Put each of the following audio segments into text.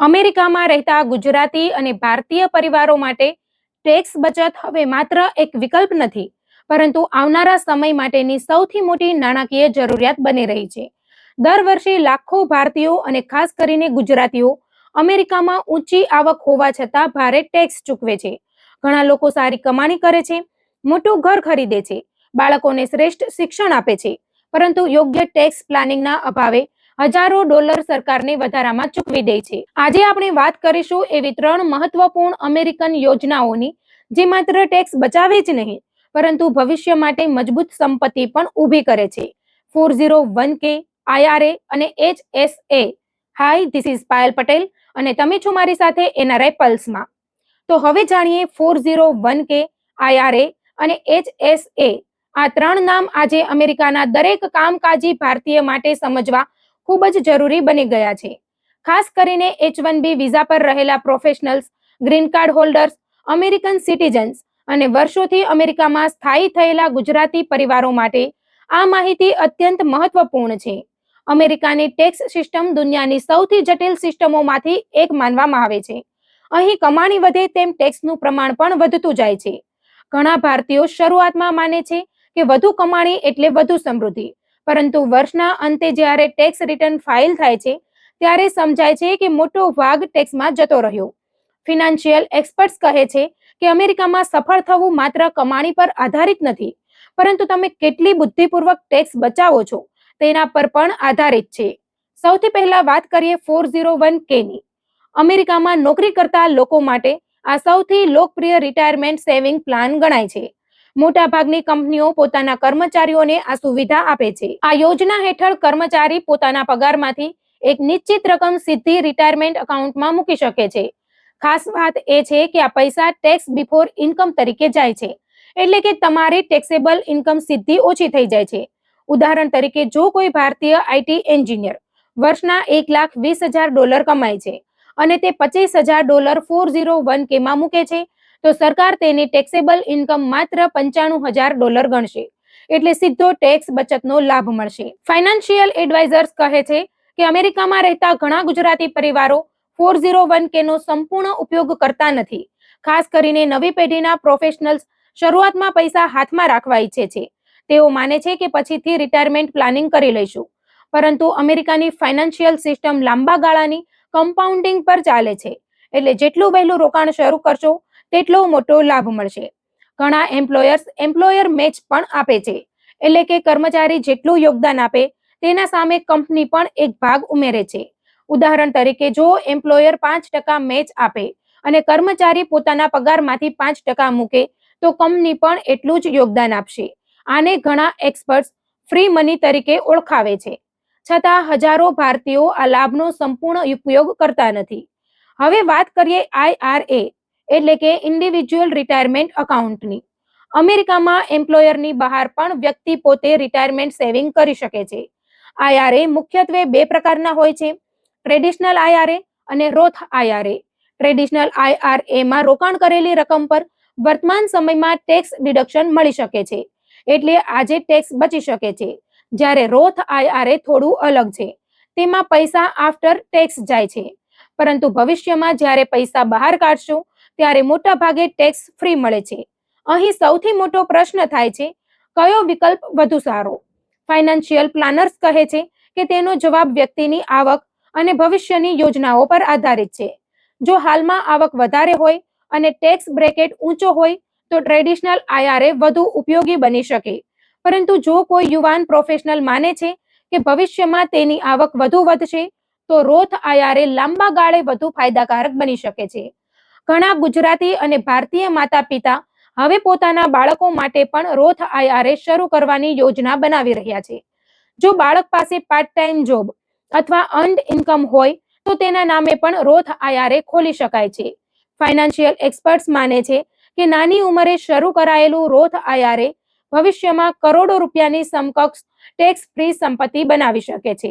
અમેરિકામાં રહેતા ગુજરાતી અને ભારતીય પરિવારો માટે ટેક્સ બચત હવે માત્ર એક વિકલ્પ નથી, પરંતુ આવનારા સમય માટેની સૌથી મોટી નાણાકીય જરૂરિયાત બની રહી છે. દર વર્ષે લાખો ભારતીયો અને ખાસ કરીને ગુજરાતીઓ અમેરિકામાં ઊંચી આવક હોવા છતાં ભારે ટેક્સ ચૂકવે છે. ઘણા લોકો સારી કમાણી કરે છે, મોટું ઘર ખરીદે છે, બાળકોને શ્રેષ્ઠ શિક્ષણ આપે છે, પરંતુ યોગ્ય ટેક્સ પ્લાનિંગના અભાવે હજારો ડોલર સરકારને વધારામાં ચૂકવી દે છે. આજે આપણે વાત કરીશું એવી 3 મહત્વપૂર્ણ અમેરિકન યોજનાઓની જે માત્ર ટેક્સ બચાવે જ નહીં, પરંતુ ભવિષ્ય માટે મજબૂત સંપત્તિ પણ ઊભી કરે છે. 401k, IRA અને HSA. Hi, this is Payal Patel અને તમે છો મારી સાથે NRI પલ્સમાં. તો હવે જાણીએ 401k, IRA અને HSA. આ 3 નામ આજે અમેરિકાના દરેક કામકાજી ભારતીય માટે સમજવા ખૂબ જ જરૂરી બની ગયા છે. ખાસ કરીને H1B વિઝા પર રહેલા professionals, green card holders, American citizens અને વર્ષોથી અમેરિકામાં સ્થાયી થયેલા ગુજરાતી પરિવારો માટે આ માહિતી અત્યંત મહત્વપૂર્ણ છે. અમેરિકાની ટેક્સ સિસ્ટમ દુનિયાની સૌથી જટિલ સિસ્ટમોમાંથી એક માનવામાં આવે છે. અહીં કમાણી વધે તેમ ટેક્સનું પ્રમાણ પણ વધતું જાય છે. ઘણા ભારતીયો શરૂઆતમાં માને છે કે વધુ કમાણી એટલે વધુ સમૃદ્ધિ, પરંતુ વર્ષના અંતે જ્યારે ટેક્સ રિટર્ન ફાઇલ થાય છે ત્યારે સમજાય છે કે મોટો ભાગ ટેક્સમાં જતો રહ્યો. ફિનાન્શિયલ એક્સપર્ટ્સ કહે છે કે અમેરિકામાં સફળ થવું માત્ર કમાણી પર આધારિત નથી, પરંતુ તમે કેટલી બુદ્ધિપૂર્વક ટેક્સ બચાવો છો તેના પર પણ આધારિત છે. સૌથી પહેલા વાત કરીએ 401k ની. અમેરિકામાં નોકરી કરતા લોકો માટે આ સૌથી લોકપ્રિય રિટાયરમેન્ટ સેવિંગ પ્લાન ગણાય છે. મોટાભાગની કંપનીઓ પોતાના કર્મચારીઓને આ સુવિધા આપે છે. આ યોજના હેઠળ કર્મચારી પોતાના પગારમાંથી એક નિશ્ચિત રકમ સીધી રિટાયરમેન્ટ એકાઉન્ટમાં મૂકી શકે છે. ખાસ વાત એ છે કે આ પૈસા ટેક્સ બિફોર ઇન્કમ તરીકે જાય છે, એટલે કે તમારી ટેક્સેબલ ઇન્કમ સીધી ઓછી થઈ જાય છે. ઉદાહરણ તરીકે, જો કોઈ ભારતીય IT એન્જિનિયર વર્ષના $1,20,000 કમાય છે અને તે $25,000 401k માં મૂકે છે, તો સરકાર તેની ટેક્સેબલ ઇન્કમ માત્ર $95,000 ગણશે, એટલે સીધો ટેક્સ બચતનો લાભ મળશે. ફાઇનાન્શિયલ એડવાઇઝર્સ કહે છે કે અમેરિકામાં રહેતા ઘણા ગુજરાતી પરિવારો 401k નો સંપૂર્ણ ઉપયોગ કરતા નથી. ખાસ કરીને નવી પેઢીના પ્રોફેશનલ્સ શરૂઆતમાં પૈસા હાથમાં રાખવા ઈચ્છે છે. તેઓ માને છે કે પછીથી રિટાયરમેન્ટ પ્લાનિંગ કરી લઈશું. પરંતુ અમેરિકાની ફાઇનાન્શિયલ સિસ્ટમ લાંબા ગાળાની કમ્પાઉન્ડિંગ પર ચાલે છે, એટલે જેટલું વહેલું રોકાણ શરૂ કરશો તેટલો મોટો લાભ મળશે. ઘણા એમ્પ્લોયર્સ એમ્પ્લોયર મેચ પણ આપે છે, એટલે કે કર્મચારી જેટલું યોગદાન આપે તેના સામે કંપની પણ એક ભાગ ઉમેરે છે. ઉદાહરણ તરીકે, જો એમ્પ્લોયર 5% મેચ આપે અને કર્મચારી પોતાના પગારમાંથી 5% મૂકે, તો કંપની પણ એટલું જ યોગદાન આપશે. આને ઘણા એક્સપર્ટ્સ ફ્રી મની તરીકે ઓળખાવે છે. છતાં હજારો ભારતીયો આ લાભનો સંપૂર્ણ ઉપયોગ કરતા નથી. હવે વાત કરીએ IRA, એટલે કે ઇન્ડિવિજ્યુઅલ રિટાયરમેન્ટ એકાઉન્ટની. અમેરિકામાં એમ્પ્લોયરની બહાર પણ વ્યક્તિ પોતે રિટાયરમેન્ટ સેવિંગ કરી શકે છે. IRA મુખ્યત્વે 2 પ્રકારના હોય છે: ટ્રેડિશનલ IRA અને રોથ IRA. ટ્રેડિશનલ IRA માં રોકાણ કરેલી રકમ પર વર્તમાન સમયમાં ટેક્સ ડિડક્શન મળી શકે છે, એટલે આજે ટેક્સ બચી શકે છે. જ્યારે રોથ IRA થોડું અલગ છે. તેમાં પૈસા આફ્ટર ટેક્સ જાય છે, પરંતુ ભવિષ્યમાં જ્યારે પૈસા બહાર કાઢશો ત્યારે મોટા ભાગે ટેક્સ ફ્રી મળે છે. અહીં સૌથી મોટો પ્રશ્ન થાય છે, કયો વિકલ્પ વધુ સારો? ફાઇનાન્શિયલ પ્લાનર્સ કહે છે કે તેનો જવાબ વ્યક્તિની આવક અને ભવિષ્યની યોજનાઓ પર આધારિત છે. જો હાલમાં આવક વધારે હોય અને ટેક્સ બ્રેકેટ ઊંચો હોય તો ટ્રેડિશનલ IRA વધુ ઉપયોગી બની શકે. પરંતુ જો કોઈ યુવાન પ્રોફેશનલ માને છે કે ભવિષ્યમાં તેની આવક વધુ વધશે, તો રોથ IRA લાંબા ગાળે વધુ ફાયદાકારક બની શકે છે. ઘણા ગુજરાતી અને ભારતીય માતા પિતા હવે પોતાના બાળકો માટે પણ રોથ IRA શરૂ કરવાની યોજના બનાવી રહ્યા છે. જો બાળક પાસે પાર્ટ ટાઈમ જોબ અથવા અર્ન્ડ ઇન્કમ હોય તો તેના નામે પણ રોથ IRA ખોલી શકાય છે. ફાઇનાન્શિયલ એક્સપર્ટ્સ માને છે કે નાની ઉંમરે શરૂ કરાયેલું રોથ IRA ભવિષ્યમાં કરોડો રૂપિયાની સમકક્ષ ટેક્સ ફ્રી સંપત્તિ બનાવી શકે છે.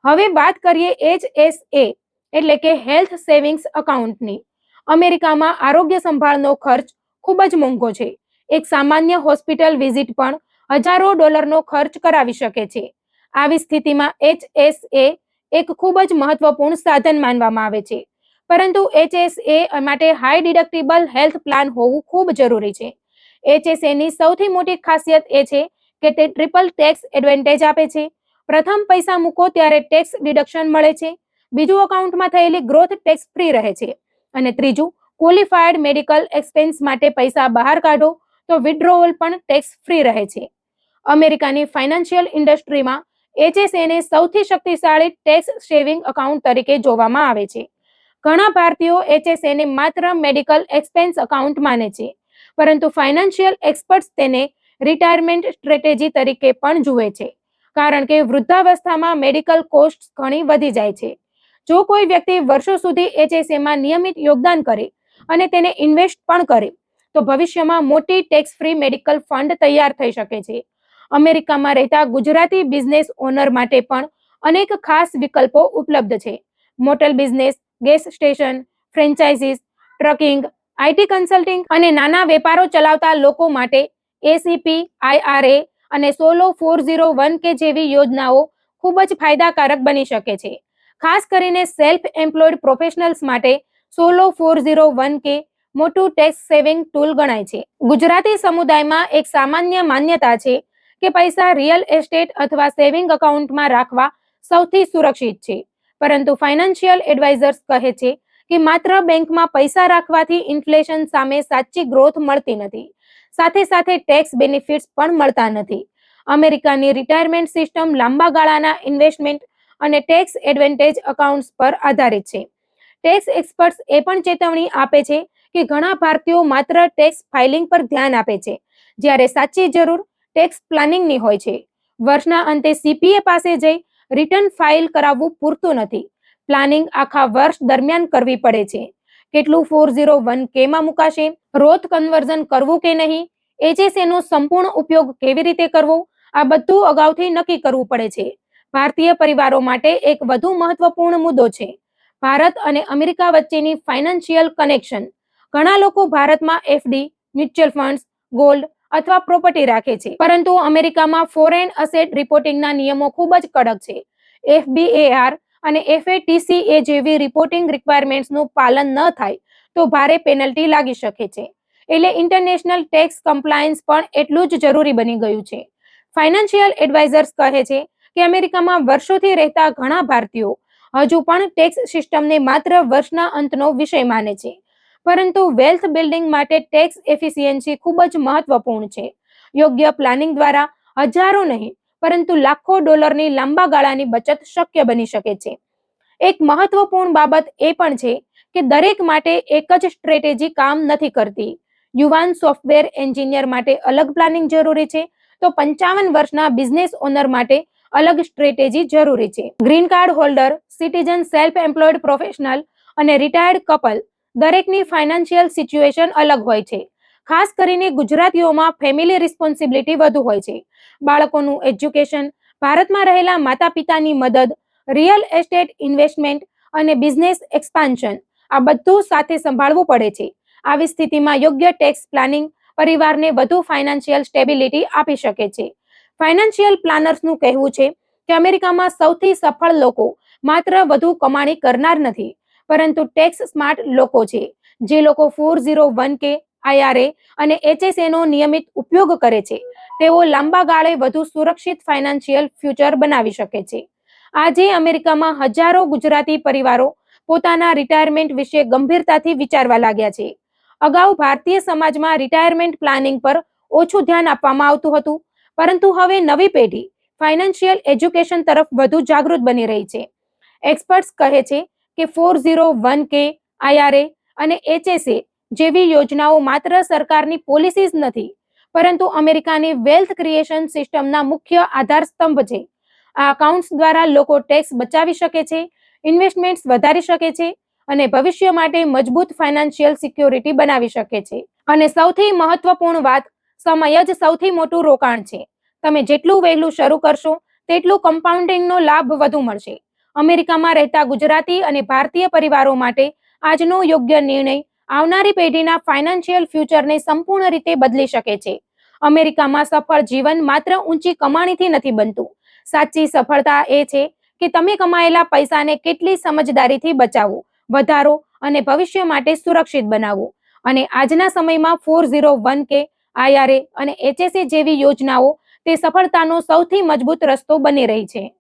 હવે વાત કરીએ HSA, એટલે કે હેલ્થ સેવિંગ્સ એકાઉન્ટની. અમેરિકામાં આરોગ્ય સંભાળનો ખર્ચ ખૂબ જ મોંઘો છે. એક સામાન્ય હોસ્પિટલ વિઝિટ પણ હજારો ડોલરનો ખર્ચ કરાવી શકે છે. આવી સ્થિતિમાં HSA એક ખૂબ જ મહત્વપૂર્ણ સાધન માનવામાં આવે છે. પરંતુ HSA માટે હાઈ ડિડક્ટેબલ હેલ્થ પ્લાન હોવું ખૂબ જરૂરી છે. HSA ની સૌથી મોટી ખાસિયત એ છે કે તે ટ્રિપલ ટેક્સ એડવાન્ટેજ આપે છે. પ્રથમ પૈસા મૂકો ત્યારે ટેક્સ ડિડક્શન મળે છે, બીજું એકાઉન્ટમાં થયેલી ગ્રોથ ટેક્સ ફ્રી રહે છે, અને ત્રીજું ક્વોલિફાઈડ મેડિકલ એક્સપેન્સ માટે પૈસા બહાર કાઢો તો વિથડ્રોવલ પણ ટેક્સ ફ્રી રહે છે. અમેરિકાની ફાઇનાન્શિયલ ઇન્ડસ્ટ્રીમાં HSA ને સૌથી શક્તિશાળી ટેક્સ સેવિંગ એકાઉન્ટ તરીકે જોવામાં આવે છે. ઘણા ભારતીયો HSA ને માત્ર મેડિકલ એક્સપેન્સ એકાઉન્ટ માને છે, પરંતુ ફાઇનાન્શિયલ એક્સપર્ટ્સ તેને રિટાયરમેન્ટ સ્ટ્રેટેજી તરીકે પણ જુએ છે, કારણ કે વૃદ્ધાવસ્થામાં મેડિકલ કોસ્ટ ઘણી વધી જાય છે. જો કોઈ વ્યક્તિ વર્ષો સુધી HSA માં નિયમિત યોગદાન કરે અને તેને ઇન્વેસ્ટ પણ કરે તો ભવિષ્યમાં મોટી ટેક્સ ફ્રી મેડિકલ ફંડ તૈયાર થઈ શકે છે. અમેરિકામાં રહેતા ગુજરાતી બિઝનેસ ઓનર માટે પણ અનેક ખાસ વિકલ્પો ઉપલબ્ધ છે. Motel business, gas station, franchises, trucking, IT consulting અને નાના વેપારો ચલાવતા લોકો માટે ACP, IRA અને સોલો 401k જેવી યોજનાઓ ખૂબ જ ફાયદાકારક બની શકે છે. ખાસ કરીને સેલ્ફ એમ્પ્લોયડ પ્રોફેશનલ્સ માટે સોલો 401k મોટું ટેક્સ સેવિંગ ટૂલ ગણાય છે. ગુજરાતી સમુદાયમાં એક સામાન્ય માન્યતા છે કે પૈસા રિયલ એસ્ટેટ અથવા સેવિંગ એકાઉન્ટમાં રાખવા સૌથી સુરક્ષિત છે, પરંતુ ફાઇનાન્શિયલ એડવાઇઝર્સ કહે છે કે માત્ર બેંકમાં પૈસા રાખવાથી ઇન્ફ્લેશન સામે સાચી ગ્રોથ મળતી નથી, સાથે સાથે ટેક્સ બેનિફિટ્સ પણ મળતા નથી. અમેરિકાની રિટાયરમેન્ટ સિસ્ટમ લાંબા ગાળાના ઇન્વેસ્ટમેન્ટ અને ટેક્સ એડવાન્ટેજ એકાઉન્ટ્સ પર આધારિત છે. ટેક્સ એક્સપર્ટ્સ એ પણ ચેતવણી આપે છે કે ઘણા ભારતીયો માત્ર ટેક્સ ફાઇલિંગ પર ધ્યાન આપે છે, જ્યારે સાચી જરૂર ટેક્સ પ્લાનિંગની હોય છે. વર્ષના અંતે CPA પાસે જઈ રિટર્ન ફાઇલ કરાવવું પૂરતું નથી. પ્લાનિંગ આખા વર્ષ દરમિયાન કરવી પડે છે. કેટલું 401k માં મુકાશે, રોથ કન્વર્ઝન કરવું કે નહીં, HSA નો સંપૂર્ણ ઉપયોગ કેવી રીતે કરવો, આ બધું અગાઉથી નક્કી કરવું પડે છે. ભારતીય પરિવારો માટે એક વધુ મહત્વપૂર્ણ મુદ્દો છે ભારત અને અમેરિકા વચ્ચેની ફાઇનાન્શિયલ કનેક્શન. ઘણા લોકો ભારતમાં FD, મ્યુચ્યુઅલ ફંડ્સ, ગોલ્ડ અથવા પ્રોપર્ટી રાખે છે, પરંતુ અમેરિકામાં ફોરેન અસેટ રિપોર્ટિંગના નિયમો ખૂબ જ કડક છે. FBAR અને FATCA જેવી રિપોર્ટિંગ રિક્વાયરમેન્ટ્સનું પાલન ન થાય તો ભારે પેનલ્ટી લાગી શકે છે. એટલે ઇન્ટરનેશનલ ટેક્સ કમ્પ્લાયન્સ પણ એટલું જ જરૂરી બની ગયું છે. ફાઇનાન્શિયલ એડવાઇઝર્સ કહે છે કે અમેરિકામાં વર્ષોથી રહેતા ઘણા ભારતીયો હજુ પણ ટેક્સ સિસ્ટમને માત્ર વર્ષના અંતનો વિષય માને છે, પરંતુ વેલ્થ બિલ્ડિંગ માટે ટેક્સ એફિશિયન્સી ખૂબ જ મહત્વપૂર્ણ છે. યોગ્ય પ્લાનિંગ દ્વારા હજારો નહીં પરંતુ લાખો ડોલરની લાંબા ગાળાની બચત શક્ય બની શકે છે. એક મહત્વપૂર્ણ બાબત એ પણ છે કે દરેક માટે એક જ સ્ટ્રેટેજી કામ નથી કરતી. યુવાન સોફ્ટવેર એન્જિનિયર માટે અલગ પ્લાનિંગ જરૂરી છે, તો 55 વર્ષના બિઝનેસ ઓનર માટે અલગ સ્ટ્રેટેજી જરૂરી છે. Green card holder, citizen, self employed professional અને રિટાયર્ડ કપલ દરેકની ફાઇનાન્શિયલ સિચ્યુએશન અલગ હોય છે. ખાસ કરીને ગુજરાતીઓમાં ફેમિલી રિસ્પોન્સિબિલિટી વધુ હોય છે. બાળકોનું એજ્યુકેશન, ભારતમાં રહેલા માતા પિતાની મદદ, રિયલ એસ્ટેટ ઇન્વેસ્ટમેન્ટ અને બિઝનેસ એક્સપાન્શન, આ બધું સાથે સંભાળવું પડે છે. આવી સ્થિતિમાં યોગ્ય ટેક્સ પ્લાનિંગ પરિવારને વધુ ફાઇનાન્શિયલ સ્ટેબિલિટી આપી શકે છે. ફાઇનાન્શિયલ પ્લાનર્સનું કહેવું છે કે અમેરિકામાં સૌથી સફળ લોકો માત્ર વધુ કમાણી કરનાર નથી, પરંતુ ટેક્સ સ્માર્ટ લોકો છે. જે લોકો 401k, IRA અને HSA નો નિયમિત ઉપયોગ કરે છે, તેઓ લાંબા ગાળે વધુ સુરક્ષિત ફાઇનાન્શિયલ ફ્યુચર બનાવી શકે છે. આજે અમેરિકામાં હજારો ગુજરાતી પરિવારો પોતાના રિટાયરમેન્ટ વિશે ગંભીરતાથી વિચારવા લાગ્યા છે. અગાઉ ભારતીય સમાજમાં રિટાયરમેન્ટ પ્લાનિંગ પર ઓછું ધ્યાન આપવામાં આવતું હતું, પરંતુ હવે નવી પેઢી ફાઇનાન્શિયલ એજ્યુકેશન તરફ વધુ જાગૃત બની રહી છે. એક્સપર્ટ્સ કહે છે કે 401k, IRA અને HSA જેવી યોજનાઓ માત્ર સરકારની પોલિસીઝ નથી, પરંતુ અમેરિકાની વેલ્થ ક્રિએશન સિસ્ટમના મુખ્ય આધારસ્તંભ છે. આ અકાઉન્ટ્સ દ્વારા લોકો ટેક્સ બચાવી શકે છે, ઇન્વેસ્ટમેન્ટ્સ વધારી શકે છે અને ભવિષ્ય માટે મજબૂત ફાઇનાન્શિયલ સિક્યોરિટી બનાવી શકે છે. અને સૌથી મહત્વપૂર્ણ વાત, સમય જ સૌથી મોટું રોકાણ છે. તમે જેટલું વહેલું શરૂ કરશો તેટલું કમ્પાઉન્ડિંગનો લાભ વધુ મળશે. અમેરિકામાં રહેતા ગુજરાતી અને ભારતીય પરિવારો માટે આજનો યોગ્ય નિર્ણય આવનારી પેઢીના ફાઇનાન્શિયલ ફ્યુચરને સંપૂર્ણ રીતે બદલી શકે છે. અમેરિકામાં સફળ જીવન માત્ર ઊંચી કમાણીથી નથી બનતું. સાચી સફળતા એ છે કે તમે કમાયેલા પૈસાને કેટલી સમજદારીથી બચાવો, વધારો અને ભવિષ્ય માટે સુરક્ષિત બનાવવું. અને આજના સમયમાં 401k, IRA અને HSA જેવી યોજનાઓ તે સફળતાનો સૌથી મજબૂત રસ્તો બની રહી છે.